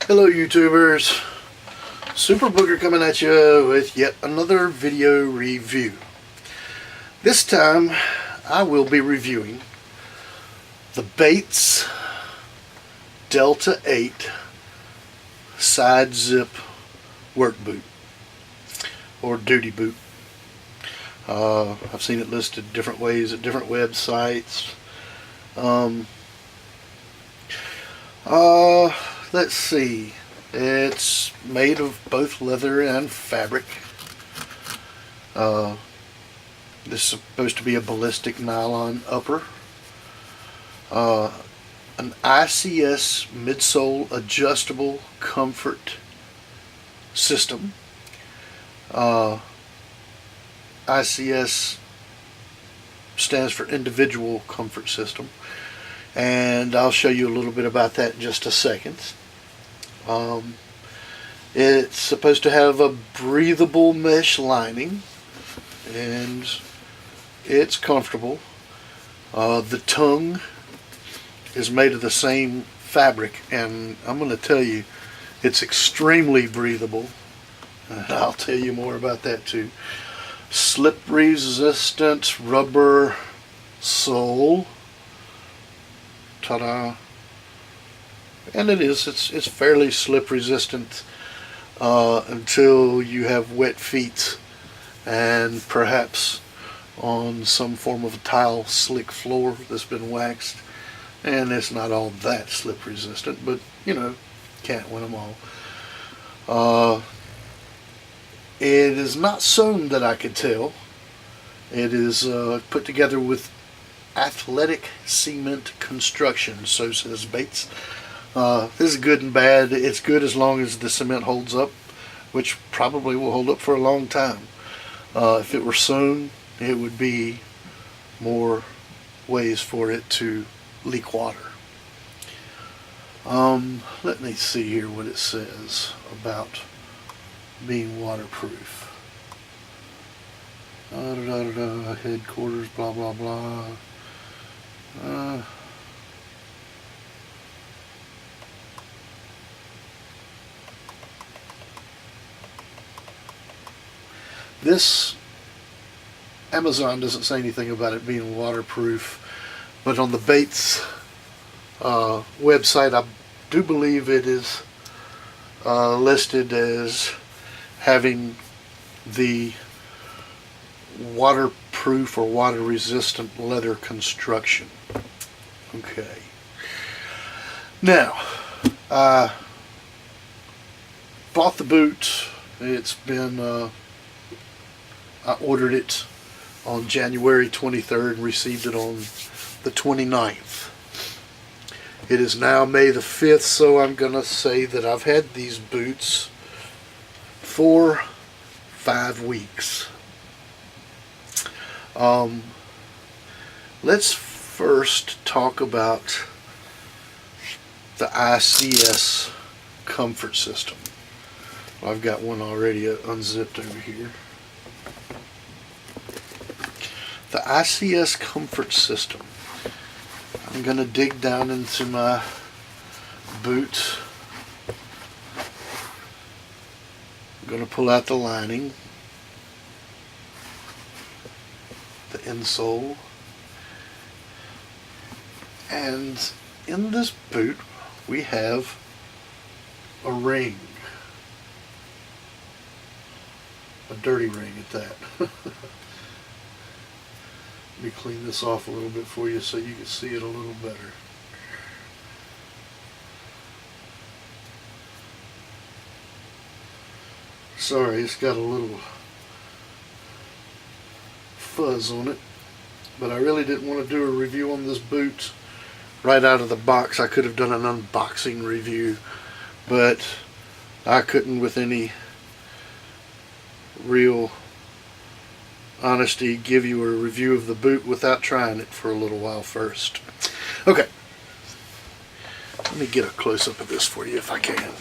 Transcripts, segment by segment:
Hello YouTubers, Super Booger coming at you with yet another video review. This time I will be reviewing the Bates Delta 8 side zip work boot or duty boot. I've seen it listed different ways at different websites. Let's see. It's made of both leather and fabric. This is supposed to be a ballistic nylon upper. An ICS midsole adjustable comfort system. ICS stands for individual comfort system, and I'll show you a little bit about that in just a second. It's supposed to have a breathable mesh lining, and it's comfortable. The tongue is made of the same fabric, and I'm going to tell you, it's extremely breathable. I'll tell you more about that too. Slip resistant rubber sole. Ta-da! And it's fairly slip resistant until you have wet feet and perhaps on some form of a tile slick floor that's been waxed, and it's not all that slip resistant, but you know, can't win them all. It is not sewn that I could tell. It is put together with athletic cement construction, so says Bates. This is good and bad. It's good as long as the cement holds up, which probably will hold up for a long time. If it were sewn, it would be more ways for it to leak water. Let me see here what it says about being waterproof. Headquarters, blah blah blah. This Amazon doesn't say anything about it being waterproof, but on the Bates website, I do believe it is listed as having the waterproof or water resistant leather construction. Okay. Now, I bought the boot. It's been I ordered it on January 23rd and received it on the 29th. It is now May the 5th, so I'm going to say that I've had these boots for 5 weeks. Let's first talk about the ICS comfort system. I've got one already unzipped over here. The ICS comfort system. I'm going to dig down into my boot. I'm going to pull out the lining, the insole, and in this boot we have a ring, a dirty ring at that. Let me clean this off a little bit for you so you can see it a little better. Sorry, it's got a little fuzz on it, but I really didn't want to do a review on this boot right out of the box. I could have done an unboxing review, but I couldn't with any real honesty give you a review of the boot without trying it for a little while first. Okay, let me get a close-up of this for you if I can.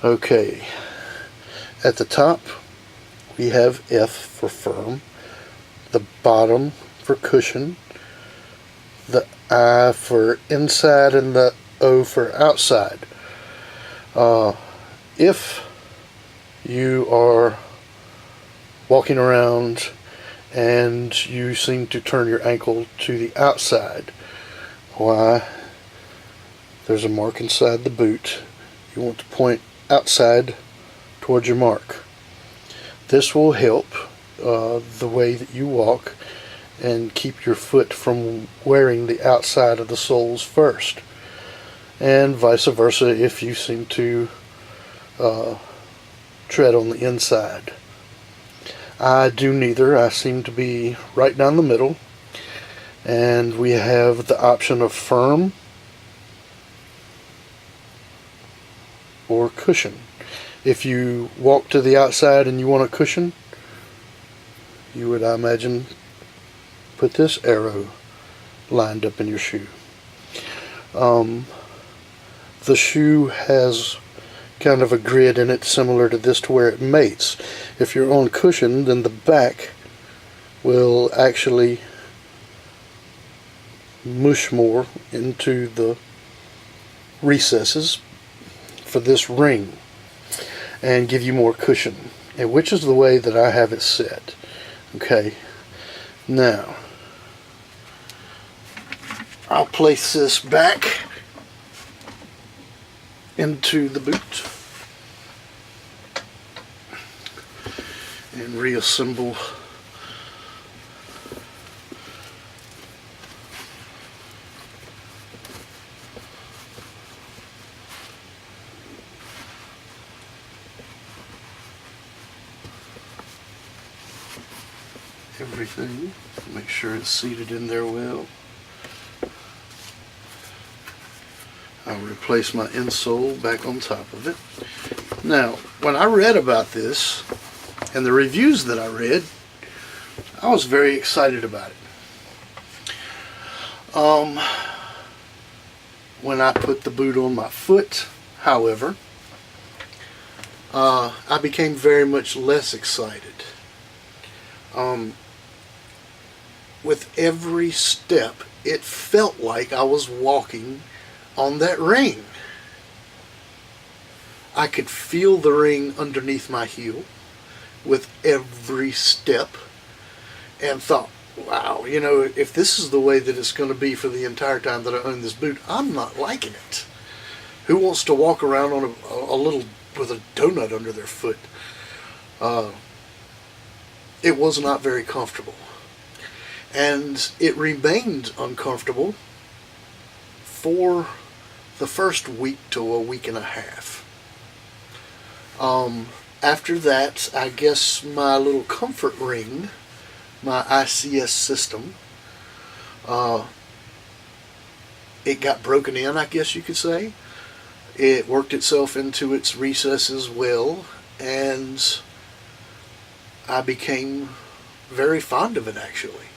Okay, at the top we have F for firm, the bottom for cushion, the I for inside and the O for outside. If you are walking around and you seem to turn your ankle to the outside, why, there's a mark inside the boot. You want to point outside towards your mark. This will help the way that you walk and keep your foot from wearing the outside of the soles first, and vice versa if you seem to tread on the inside. I do neither. I seem to be right down the middle, and we have the option of firm or cushion. If you walk to the outside and you want a cushion, you would, I imagine, put this arrow lined up in your shoe. The shoe has kind of a grid in it similar to this to where it mates. If you're on cushion, then the back will actually mush more into the recesses for this ring and give you more cushion, and which is the way that I have it set. Okay, now I'll place this back into the boot and reassemble everything. Make sure it's seated in there well. I'll replace my insole back on top of it. Now, when I read about this and the reviews that I read, I was very excited about it. When I put the boot on my foot, however, I became very much less excited. With every step, it felt like I was walking on that ring. I could feel the ring underneath my heel with every step, and thought, wow, you know, if this is the way that it's going to be for the entire time that I own this boot, I'm not liking it. Who wants to walk around on a little with a donut under their foot? It was not very comfortable, and it remained uncomfortable for the first week to a week and a half. After that, I guess my little comfort ring, my ICS system, it got broken in, I guess you could say. It worked itself into its recesses well, and I became very fond of it, actually.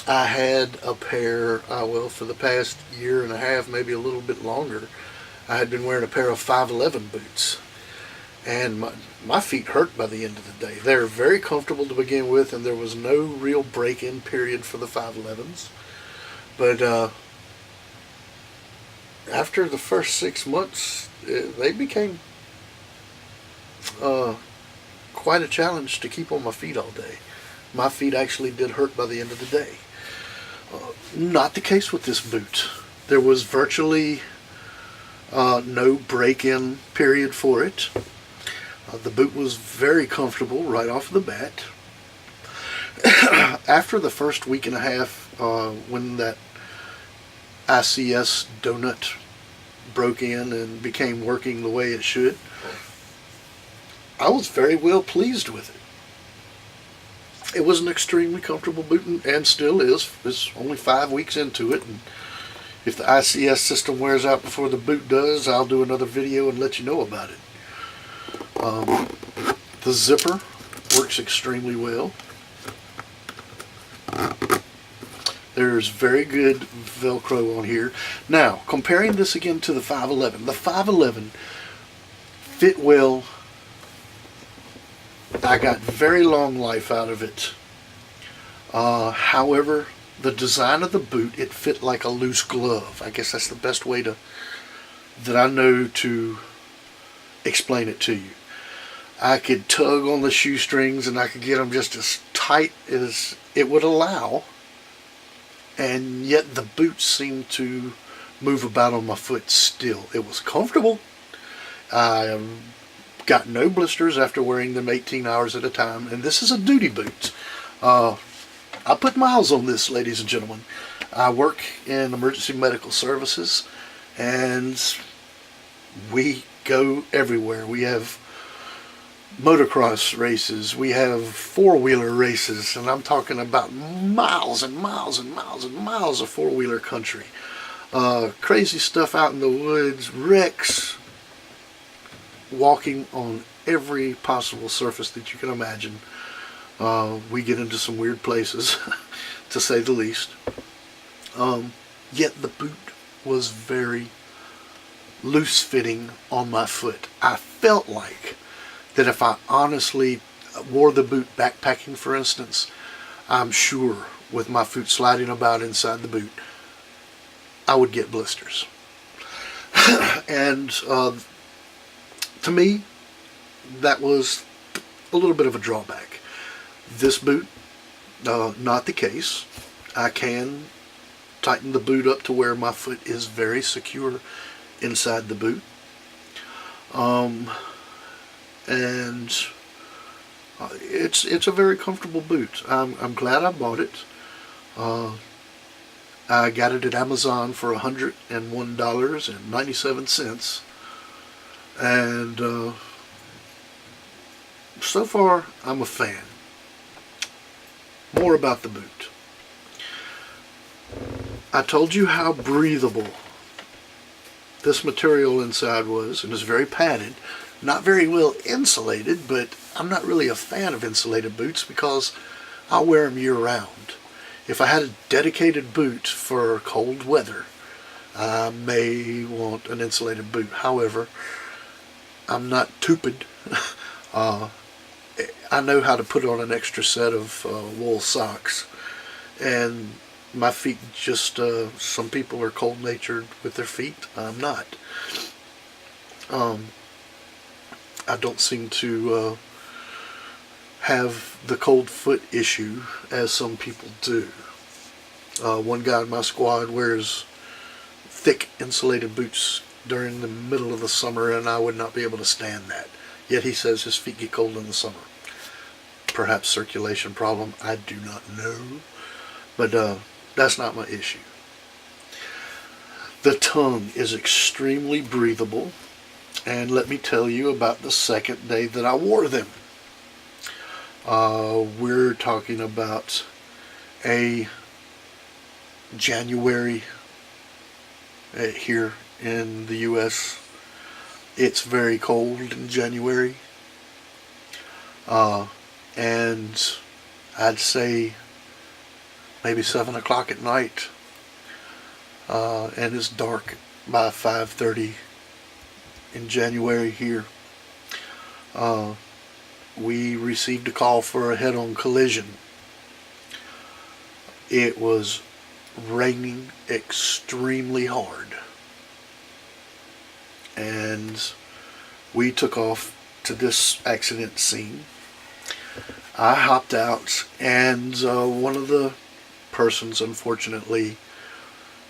I had a pair, well, for the past year and a half, maybe a little bit longer, I had been wearing a pair of 511 boots. And my feet hurt by the end of the day. They're very comfortable to begin with, and there was no real break-in period for the 511s. But after the first 6 months, they became quite a challenge to keep on my feet all day. My feet actually did hurt by the end of the day. Not the case with this boot. There was virtually no break-in period for it. The boot was very comfortable right off the bat. After the first week and a half, when that ICS donut broke in and became working the way it should, I was very well pleased with it. It was an extremely comfortable boot, and still is. It's only 5 weeks into it, and if the ICS system wears out before the boot does, I'll do another video and let you know about it. The zipper works extremely well. There's very good Velcro on here. Now, comparing this again to the 511. The 511 fit well. I got very long life out of it. However, the design of the boot, it fit like a loose glove. I guess that's the best way that I know to explain it to you. I could tug on the shoestrings and I could get them just as tight as it would allow, and yet the boots seemed to move about on my foot still. It was comfortable. I got no blisters after wearing them 18 hours at a time, and this is a duty boot. I put miles on this, ladies and gentlemen. I work in emergency medical services, and we go everywhere. We have motocross races, we have four-wheeler races, and I'm talking about miles and miles and miles and miles of four-wheeler country. Crazy stuff out in the woods, wrecks, walking on every possible surface that you can imagine. We get into some weird places, to say the least. Yet the boot was very loose-fitting on my foot. I felt like that if I honestly wore the boot backpacking, for instance, I'm sure with my foot sliding about inside the boot, I would get blisters. And to me, that was a little bit of a drawback. This boot, not the case. I can tighten the boot up to where my foot is very secure inside the boot. And it's a very comfortable boot. I'm glad I bought it. I got it at Amazon for $101.97, and so far I'm a fan. More about the boot. I told you how breathable this material inside was, and it's very padded. Not very well insulated, but I'm not really a fan of insulated boots because I wear them year round. If I had a dedicated boot for cold weather, I may want an insulated boot. However, I'm not stupid. I know how to put on an extra set of wool socks, and my feet just, some people are cold-natured with their feet. I'm not. I don't seem to have the cold foot issue as some people do. One guy in my squad wears thick insulated boots during the middle of the summer, and I would not be able to stand that. Yet he says his feet get cold in the summer. Perhaps circulation problem, I do not know. But that's not my issue. The tongue is extremely breathable, and let me tell you about the second day that I wore them. We're talking about a January here in the U.S. It's very cold in January, and I'd say maybe 7 o'clock at night, and it's dark by 5:30 in January here. We received a call for a head-on collision. It was raining extremely hard, and we took off to this accident scene. I hopped out, and one of the persons, unfortunately,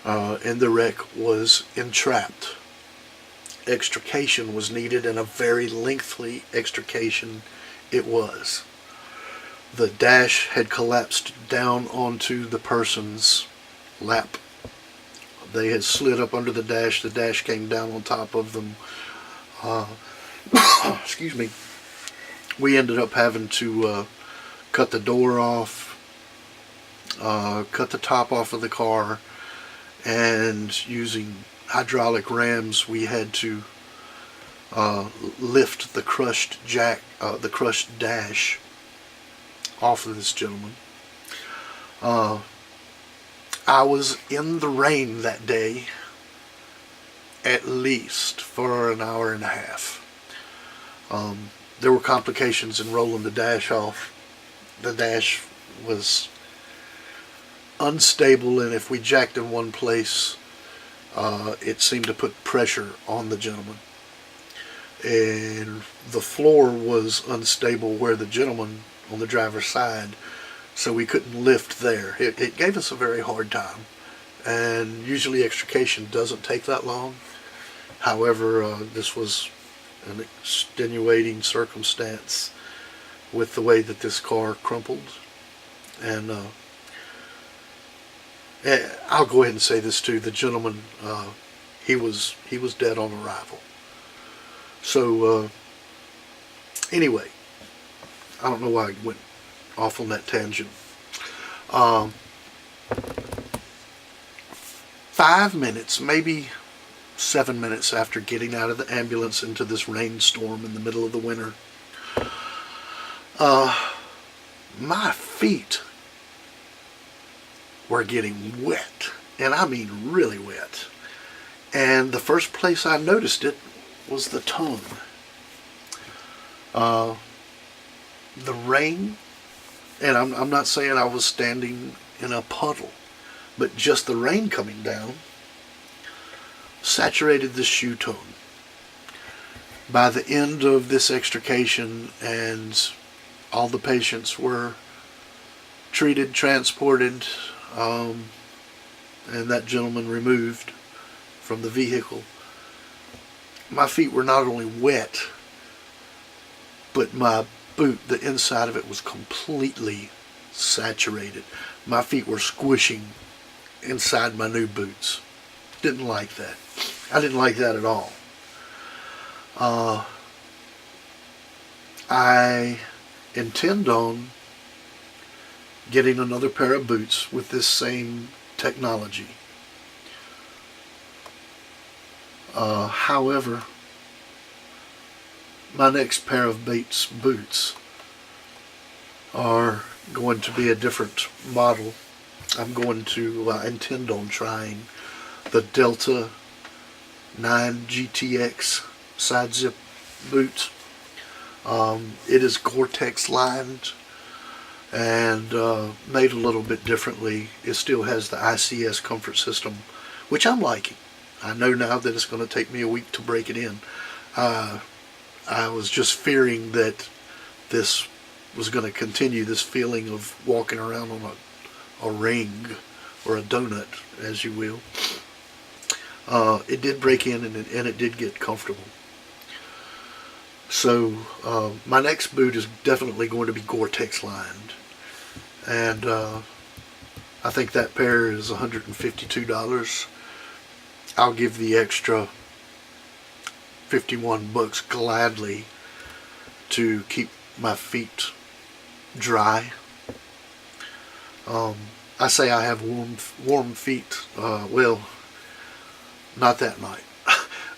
in the wreck was entrapped. Extrication was needed, and a very lengthy extrication it was. The dash had collapsed down onto the person's lap. They had slid up under the dash came down on top of them. Excuse me. We ended up having to cut the door off, cut the top off of the car, and using hydraulic rams we had to lift the crushed dash off of this gentleman. I was in the rain that day at least for an hour and a half. There were complications in rolling the dash off. The dash was unstable, and if we jacked in one place, it seemed to put pressure on the gentleman. And the floor was unstable where the gentleman on the driver's side, so we couldn't lift there. It gave us a very hard time, and usually extrication doesn't take that long. However, this was an extenuating circumstance with the way that this car crumpled. And I'll go ahead and say this too: the gentleman, he was dead on arrival. So anyway, I don't know why I went off on that tangent. 5 minutes, maybe 7 minutes after getting out of the ambulance into this rainstorm in the middle of the winter, my feet were getting wet, and I mean really wet. And the first place I noticed it was the tongue. The rain, and I'm not saying I was standing in a puddle, but just the rain coming down saturated the shoe tone. By the end of this extrication, and all the patients were treated, transported, and that gentleman removed from the vehicle, my feet were not only wet, but my boot, the inside of it, was completely saturated. My feet were squishing inside my new boots. Didn't like that. I didn't like that at all. I intend on getting another pair of boots with this same technology. However, my next pair of Bates boots are going to be a different model. I'm going to intend on trying the Delta 9 GTX side zip boot. It is Gore-Tex lined and made a little bit differently. It still has the ICS comfort system, which I'm liking. I know now that it's going to take me a week to break it in. I was just fearing that this was going to continue, this feeling of walking around on a ring or a donut, as you will. It did break in, and it did get comfortable. So my next boot is definitely going to be Gore-Tex lined, and I think that pair is $152. I'll give the extra $51 gladly to keep my feet dry. I say I have warm feet. Well, not that night.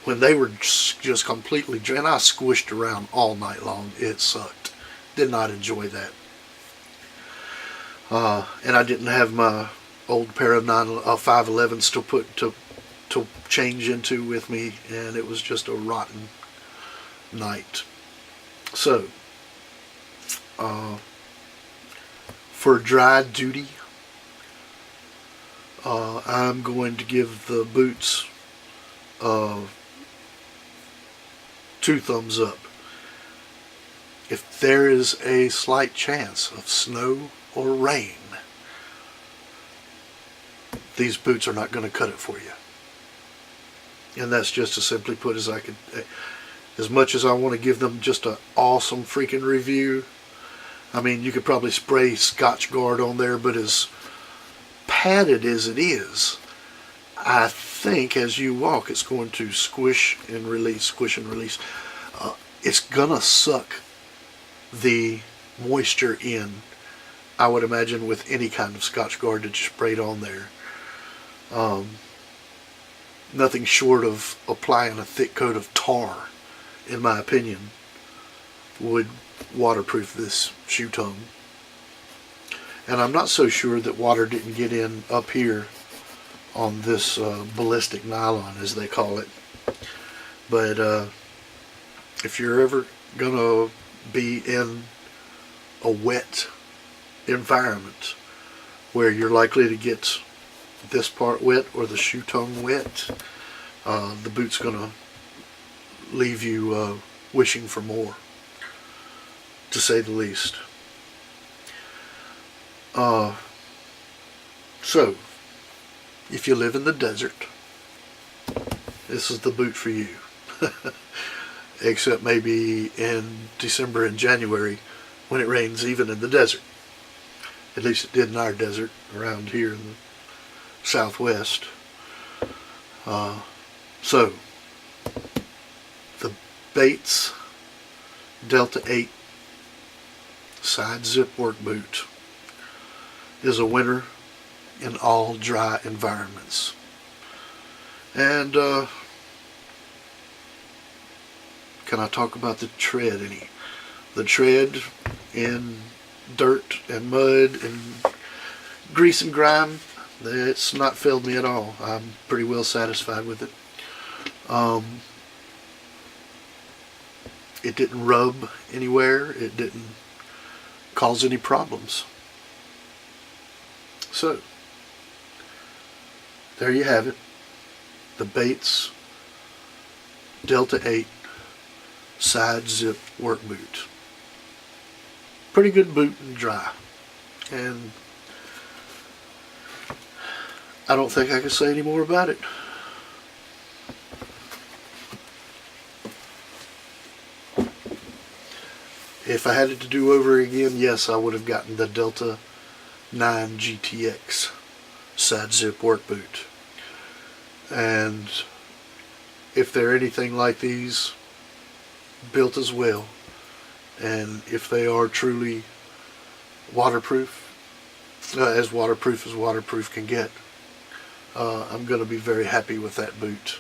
When they were just completely dry, and I squished around all night long. It sucked. Did not enjoy that. And I didn't have my old pair of 511s to change into with me, and it was just a rotten night. So, for dry duty, I'm going to give the boots 2 thumbs up. If there is a slight chance of snow or rain, these boots are not going to cut it for you. And that's just as simply put as I could. As much as I want to give them just an awesome freaking review, I mean, you could probably spray Scotchgard on there, but as padded as it is, I think as you walk, it's going to squish and release, squish and release. It's gonna suck the moisture in, I would imagine, with any kind of Scotchgard that you sprayed on there. Nothing short of applying a thick coat of tar, in my opinion, would waterproof this shoe tongue. And I'm not so sure that water didn't get in up here on this ballistic nylon, as they call it. But if you're ever gonna be in a wet environment, where you're likely to get this part wet or the shoe tongue wet, the boot's going to leave you wishing for more, to say the least. So, if you live in the desert, this is the boot for you. Except maybe in December and January when it rains even in the desert. At least it did in our desert around here in the southwest. So, the Bates Delta 8 side zip work boot is a winner in all dry environments. And can I talk about the tread any? The tread in dirt and mud and grease and grime, it's not failed me at all. I'm pretty well satisfied with it. It didn't rub anywhere. It didn't cause any problems. So, there you have it. The Bates Delta 8 side zip work boot. Pretty good boot and dry. And I don't think I can say any more about it. If I had it to do over again, yes, I would have gotten the Delta 9 GTX side zip work boot. And if they're anything like these, built as well, and if they are truly waterproof, as waterproof can get, I'm going to be very happy with that boot.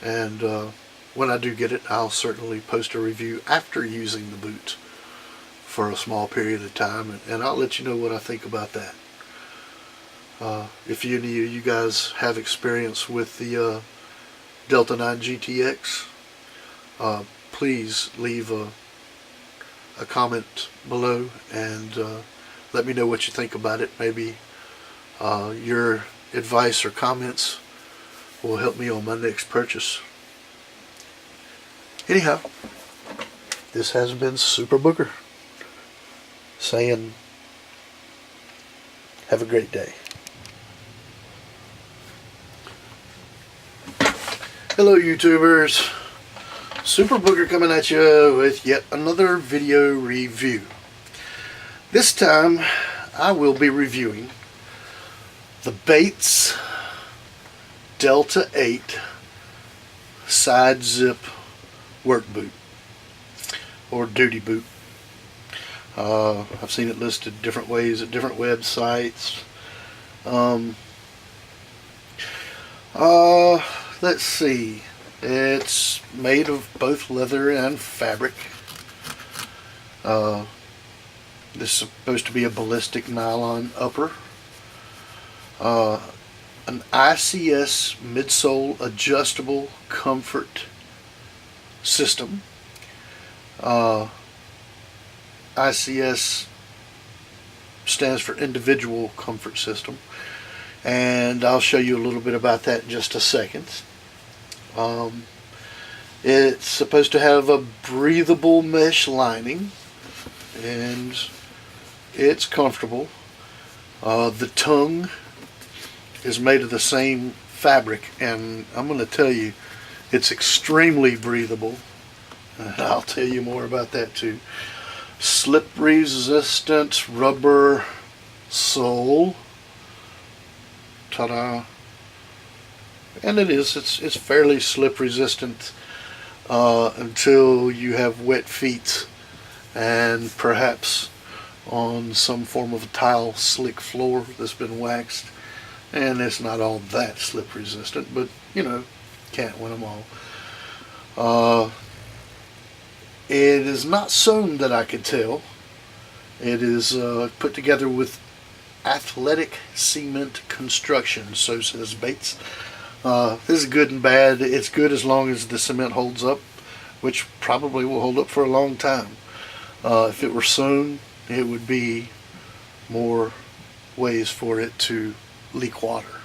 And when I do get it, I'll certainly post a review after using the boot for a small period of time, and I'll let you know what I think about that. If any of you guys have experience with the Delta 9 GTX, please leave a comment below and let me know what you think about it. Maybe your advice or comments will help me on my next purchase. Anyhow, this has been Super Booger saying, have a great day. Hello YouTubers, Super Booger coming at you with yet another video review. This time I will be reviewing the Bates Delta 8 side zip work boot or duty boot. I've seen it listed different ways at different websites. Let's see. It's made of both leather and fabric. This is supposed to be a ballistic nylon upper. An ICS midsole adjustable comfort system. ICS stands for individual comfort system, and I'll show you a little bit about that in just a second. It's supposed to have a breathable mesh lining, and it's comfortable. The tongue is made of the same fabric, and I'm going to tell you, it's extremely breathable. And I'll tell you more about that too. Slip resistant rubber sole. Ta-da. And it's fairly slip resistant until you have wet feet and perhaps on some form of a tile slick floor that's been waxed. And it's not all that slip resistant, but you know, can't win them all. It is not sewn that I could tell. It is put together with athletic cement construction, so says Bates. This is good and bad. It's good as long as the cement holds up, which probably will hold up for a long time. If it were sewn, it would be more ways for it to leak water.